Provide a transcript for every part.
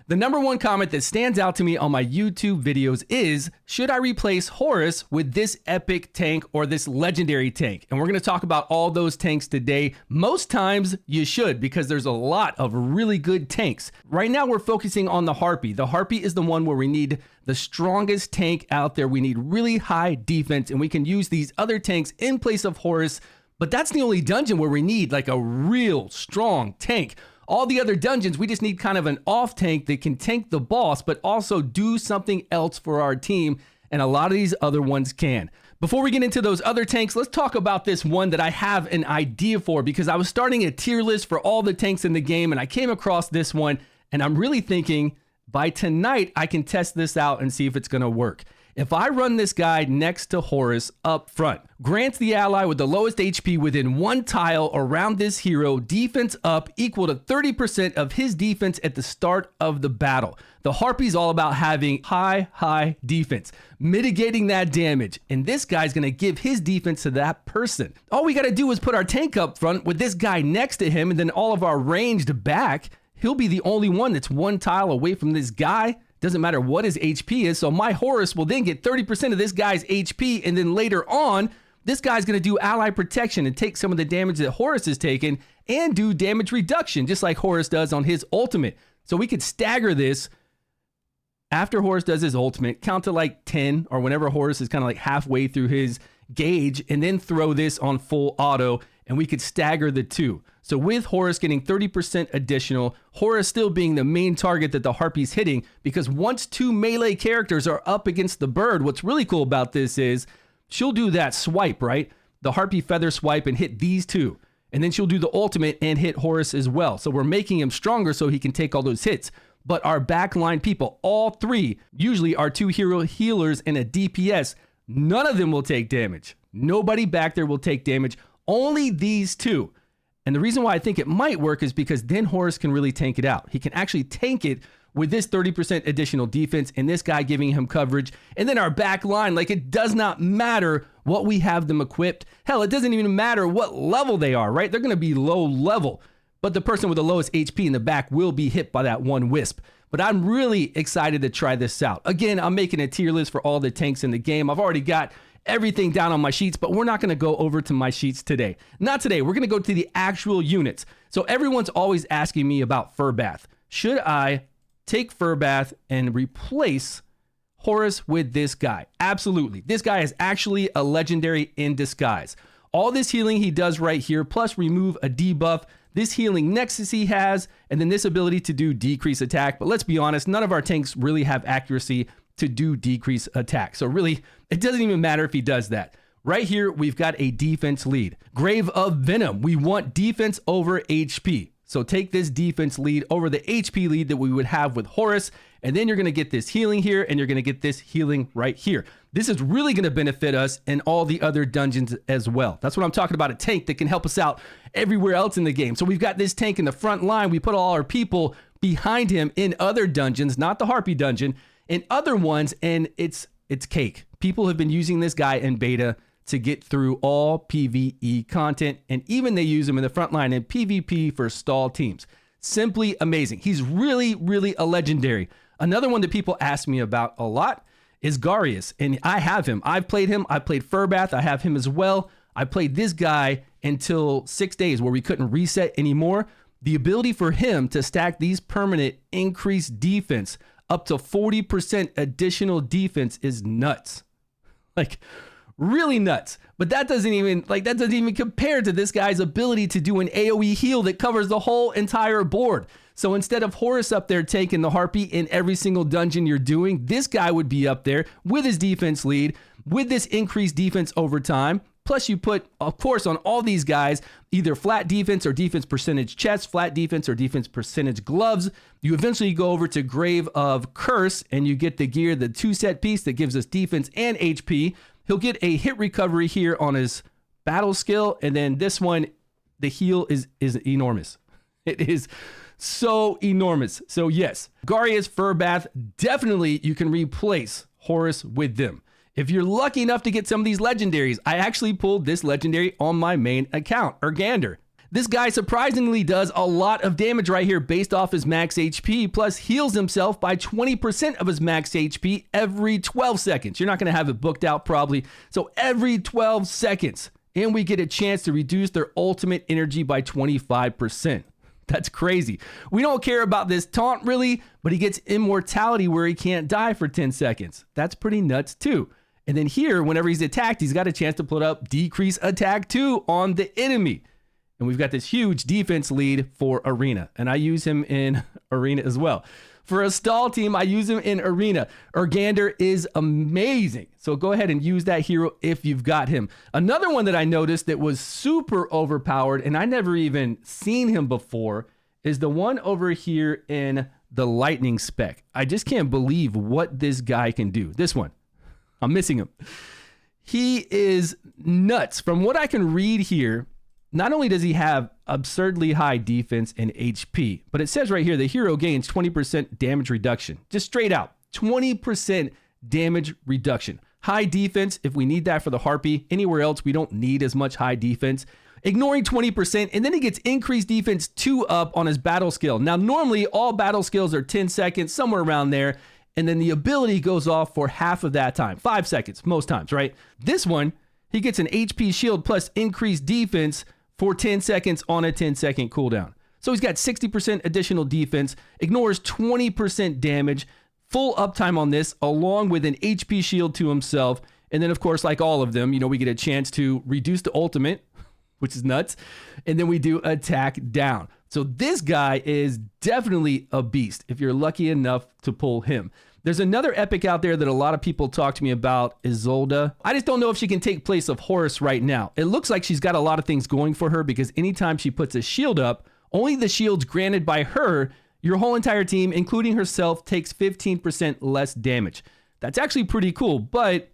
The number one comment that stands out to me on my YouTube videos is, should I replace Horrus with this epic tank or this legendary tank? And we're going to talk about all those tanks today. Most times you should, because there's a lot of really good tanks. Right now we're focusing on the Harpy. The Harpy is the one where we need the strongest tank out there. We need really high defense, and we can use these other tanks in place of Horrus, but that's the only dungeon where we need like a real strong tank. All the other dungeons, we just need kind of an off tank that can tank the boss, but also do something else for our team. And a lot of these other ones can. Before we get into those other tanks, let's talk about this one that I have an idea for, because I was starting a tier list for all the tanks in the game and I came across this one, and I'm really thinking by tonight I can test this out and see if it's going to work. If I run this guy next to Horrus up front, grants the ally with the lowest HP within one tile around this hero defense up equal to 30% of his defense at the start of the battle. The Harpy's all about having high defense, mitigating that damage, and this guy's gonna give his defense to that person. All we gotta do is put our tank up front with this guy next to him, and then all of our ranged back, he'll be the only one that's one tile away from this guy. Doesn't matter what his HP is, so my Horrus will then get 30% of this guy's HP, and then later on, this guy's going to do ally protection and take some of the damage that Horrus has taken and do damage reduction, just like Horrus does on his ultimate. So we could stagger this after Horrus does his ultimate, count to like 10, or whenever Horrus is kind of like halfway through his gauge, and then throw this on full auto, and we could stagger the two. So with Horrus getting 30% additional, Horrus still being the main target that the Harpy's hitting, because once two melee characters are up against the bird, what's really cool about this is she'll do that swipe, right? The Harpy feather swipe and hit these two. And then she'll do the ultimate and hit Horrus as well. So we're making him stronger so he can take all those hits. But our backline people, all three, usually our two hero healers and a DPS, none of them will take damage. Nobody back there will take damage. Only these two. And the reason why I think it might work is because then Horrus can really tank it out. He can actually tank it with this 30% additional defense and this guy giving him coverage. And then our back line, like, it does not matter what we have them equipped. Hell, it doesn't even matter what level they are, right? They're going to be low level. But the person with the lowest HP in the back will be hit by that one wisp. But I'm really excited to try this out. Again, I'm making a tier list for all the tanks in the game. I've already got everything down on my sheets, but we're not going to go over to my sheets today. Not today. We're going to go to the actual units. So everyone's always asking me about Furbath. Should I take Furbath and replace Horrus with this guy? Absolutely. This guy is actually a legendary in disguise. All this healing he does right here, plus remove a debuff, this healing nexus he has, and then this ability to do decrease attack. But let's be honest, none of our tanks really have accuracy to do decrease attack. So really, it doesn't even matter if he does that. Right here, we've got a defense lead. Grave of Venom. We want defense over HP. So take this defense lead over the HP lead that we would have with Horrus, and then you're going to get this healing here, and you're going to get this healing right here. This is really going to benefit us in all the other dungeons as well. That's what I'm talking about, a tank that can help us out everywhere else in the game. So we've got this tank in the front line. We put all our people behind him in other dungeons, not the Harpy dungeon, in other ones, and it's cake. People have been using this guy in beta to get through all PvE content, and even they use him in the front line in PvP for stall teams. Simply amazing. He's really a legendary. Another one that people ask me about a lot is Garius, and I have him. I've played him. I played Furbath. I have him as well. I played this guy until 6 days where we couldn't reset anymore. The ability for him to stack these permanent increased defense up to 40% additional defense is nuts. Like, really nuts. But that doesn't even compare to this guy's ability to do an AoE heal that covers the whole entire board. So instead of Horrus up there taking the Harpy in every single dungeon you're doing, this guy would be up there with his defense lead, with this increased defense over time. Plus you put, of course, on all these guys, either flat defense or defense percentage chest, flat defense or defense percentage gloves. You eventually go over to Grave of Curse and you get the gear, the 2-set piece that gives us defense and HP. He'll get a hit recovery here on his battle skill. And then this one, the heal is enormous. It is so enormous. So yes, Garius, Furbath, definitely you can replace Horrus with them. If you're lucky enough to get some of these legendaries, I actually pulled this legendary on my main account, Urgander. This guy surprisingly does a lot of damage right here based off his max HP, plus heals himself by 20% of his max HP every 12 seconds. You're not going to have it booked out probably. So every 12 seconds. And we get a chance to reduce their ultimate energy by 25%. That's crazy. We don't care about this taunt really, but he gets immortality where he can't die for 10 seconds. That's pretty nuts too. And then here, whenever he's attacked, he's got a chance to put up decrease attack 2 on the enemy. And we've got this huge defense lead for Arena. And I use him in Arena as well. For a stall team, I use him in Arena. Urgander is amazing. So go ahead and use that hero if you've got him. Another one that I noticed that was super overpowered, and I never even seen him before, is the one over here in the Lightning spec. I just can't believe what this guy can do. This one. I'm missing him. He is nuts. From what I can read here, not only does he have absurdly high defense and HP, but it says right here the hero gains 20% damage reduction. Just straight out, 20% damage reduction. High defense, if we need that for the Harpy. Anywhere else, we don't need as much high defense. Ignoring 20%, and then he gets increased defense 2 up on his battle skill. Now, normally, all battle skills are 10 seconds, somewhere around there, and then the ability goes off for half of that time. 5 seconds, most times, right? This one, he gets an HP shield plus increased defense for 10 seconds on a 10-second cooldown. So he's got 60% additional defense, ignores 20% damage, full uptime on this, along with an HP shield to himself. And then, of course, like all of them, we get a chance to reduce the ultimate, which is nuts. And then we do attack down. So this guy is definitely a beast if you're lucky enough to pull him. There's another epic out there that a lot of people talk to me about, Isolde. I just don't know if she can take place of Horrus right now. It looks like she's got a lot of things going for her because anytime she puts a shield up, only the shields granted by her, your whole entire team, including herself, takes 15% less damage. That's actually pretty cool, but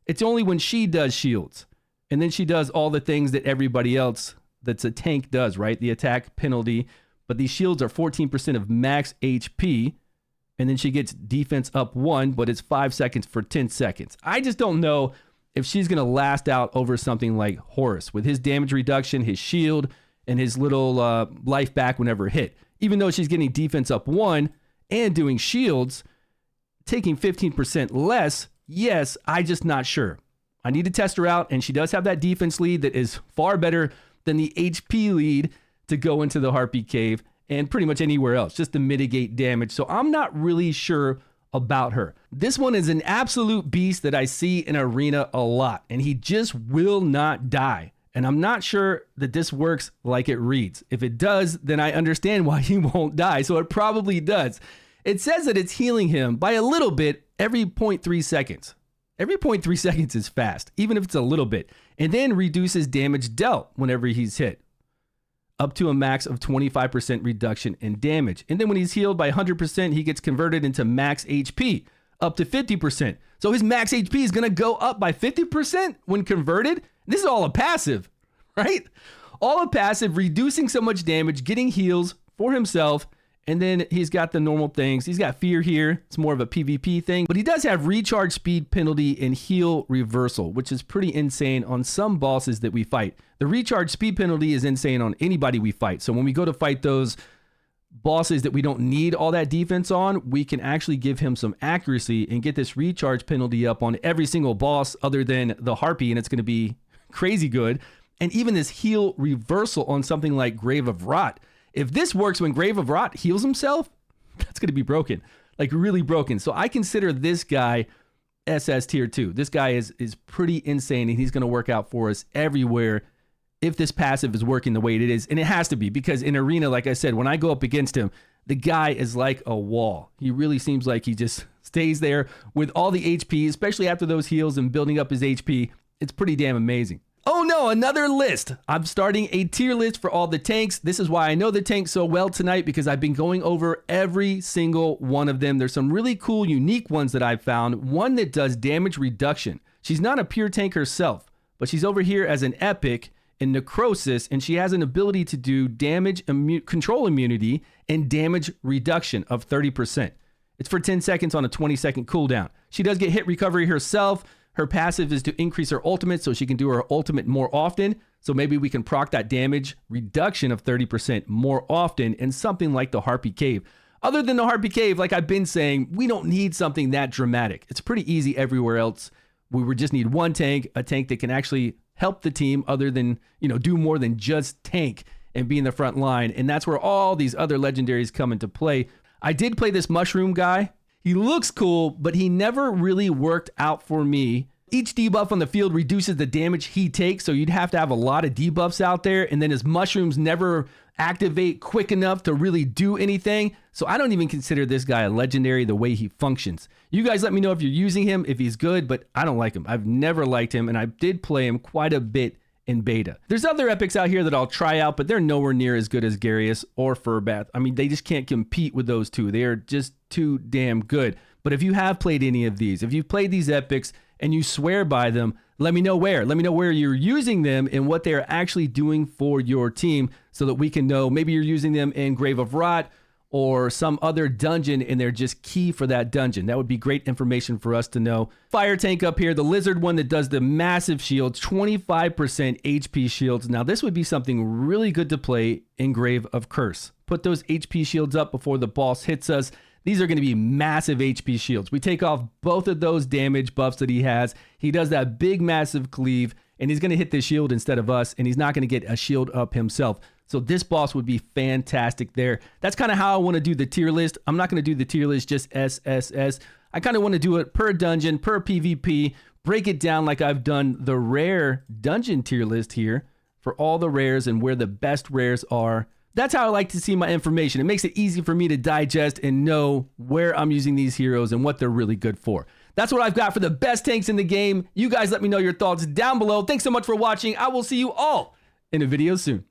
it's only when she does shields. And then she does all the things that everybody else that's a tank does, right? The attack penalty. But these shields are 14% of max HP. And then she gets defense up 1, but it's 5 seconds for 10 seconds. I just don't know if she's going to last out over something like Horrus with his damage reduction, his shield, and his little life back whenever hit. Even though she's getting defense up 1 and doing shields, taking 15% less, yes, I'm just not sure. I need to test her out, and she does have that defense lead that is far better than the HP lead to go into the Harpy Cave and pretty much anywhere else, just to mitigate damage. So I'm not really sure about her. This one is an absolute beast that I see in Arena a lot, and he just will not die. And I'm not sure that this works like it reads. If it does, then I understand why he won't die. So it probably does. It says that it's healing him by a little bit every 0.3 seconds. Every 0.3 seconds is fast, even if it's a little bit. And then reduces damage dealt whenever he's hit, up to a max of 25% reduction in damage. And then when he's healed by 100%, he gets converted into max HP, up to 50%. So his max HP is going to go up by 50% when converted. This is all a passive, right? All a passive, reducing so much damage, getting heals for himself. And then he's got the normal things. He's got fear here. It's more of a PvP thing. But he does have recharge speed penalty and heal reversal, which is pretty insane on some bosses that we fight. The recharge speed penalty is insane on anybody we fight. So when we go to fight those bosses that we don't need all that defense on, we can actually give him some accuracy and get this recharge penalty up on every single boss other than the Harpy, and it's going to be crazy good. And even this heal reversal on something like Grave of Rot. If this works when Grave of Rot heals himself, that's going to be broken, like really broken. So I consider this guy SS tier 2. This guy is pretty insane, and he's going to work out for us everywhere if this passive is working the way it is. And it has to be, because in Arena, like I said, when I go up against him, the guy is like a wall. He really seems like he just stays there with all the HP, especially after those heals and building up his HP. It's pretty damn amazing. Oh no, another list. I'm starting a tier list for all the tanks. This is why I know the tanks so well tonight, because I've been going over every single one of them. There's some really cool, unique ones that I've found. One that does damage reduction. She's not a pure tank herself, but she's over here as an epic in Necrosis, and she has an ability to do damage control immunity and damage reduction of 30%. It's for 10 seconds on a 20-second cooldown. She does get hit recovery herself. Her passive is to increase her ultimate so she can do her ultimate more often. So maybe we can proc that damage reduction of 30% more often in something like the Harpy Cave. Other than the Harpy Cave, like I've been saying, we don't need something that dramatic. It's pretty easy everywhere else. We would just need one tank, a tank that can actually help the team other than, do more than just tank and be in the front line. And that's where all these other legendaries come into play. I did play this mushroom guy. He looks cool, but he never really worked out for me. Each debuff on the field reduces the damage he takes, so you'd have to have a lot of debuffs out there, and then his mushrooms never activate quick enough to really do anything. So I don't even consider this guy a legendary the way he functions. You guys let me know if you're using him, if he's good, but I don't like him. I've never liked him, and I did play him quite a bit in beta. There's other epics out here that I'll try out, but they're nowhere near as good as Garius or Furbath. I mean, they just can't compete with those two. They are just too damn good. But if you have played any of these, if you've played these epics and you swear by them, let me know where. Let me know where you're using them and what they're actually doing for your team so that we can know maybe you're using them in Grave of Rot or some other dungeon and they're just key for that dungeon. That would be great information for us to know. Fire tank up here, the lizard one that does the massive shields, 25% HP shields. Now this would be something really good to play in Grave of Curse. Put those HP shields up before the boss hits us. These are going to be massive HP shields. We take off both of those damage buffs that he has. He does that big massive cleave and he's going to hit the shield instead of us, and he's not going to get a shield up himself. So this boss would be fantastic there. That's kind of how I want to do the tier list. I'm not going to do the tier list just SSS. I kind of want to do it per dungeon, per PvP, break it down like I've done the rare dungeon tier list here for all the rares and where the best rares are. That's how I like to see my information. It makes it easy for me to digest and know where I'm using these heroes and what they're really good for. That's what I've got for the best tanks in the game. You guys let me know your thoughts down below. Thanks so much for watching. I will see you all in a video soon.